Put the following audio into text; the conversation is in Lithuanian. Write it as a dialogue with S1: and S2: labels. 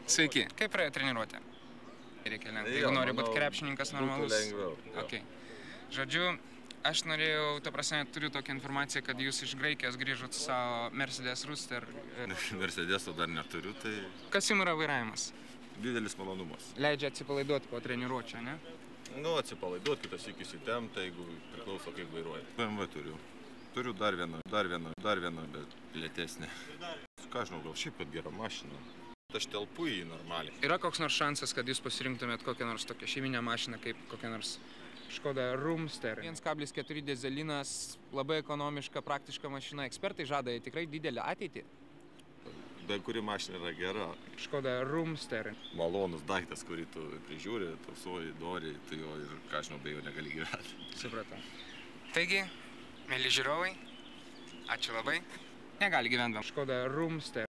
S1: Sveiki, kaip praėjo treniruotė? Reikia lengviau. Jeigu nori būti krepšininkas normalus.
S2: Lengviau.
S1: Okay. Žodžiu, aš norėjau, ta prasme, turiu tokią informaciją, kad jūs iš Graikijos grįžot su savo Mercedes Rooster.
S2: Mercedeso dar neturiu, tai
S1: Kas jums yra vairavimas?
S2: didelis malonumas.
S1: Leidžia atsipalaiduoti po treniruočio, ne?
S2: Nu, atsipalaiduoti, kitas iki įsitempta, jeigu priklauso kaip vairuoja. BMW turiu. Turiu dar vieną, bet lėtesnė. Ką žinau, gal šiaip kad gera mašina. Aš telpu į jį normaliai.
S1: Yra koks nors šansas, kad jūs pasirinktumėt kokią nors tokią šeiminę mašiną, kaip kokią nors Škoda Roomster. 1,4 dizelinas, labai ekonomiška, praktiška mašina. Ekspertai žada tikrai didelę ateitį.
S2: Bet kuri mašina yra gera.
S1: Škoda Roomster.
S2: Malonus daiktas, kurį tu prižiūri, tausoji, doriai, tu jo ir, ką žinau, be jo negali gyventi.
S1: Supratau. Taigi, mėly žiūrovai, ačiū labai. Negali gyventi. Škoda Roomster.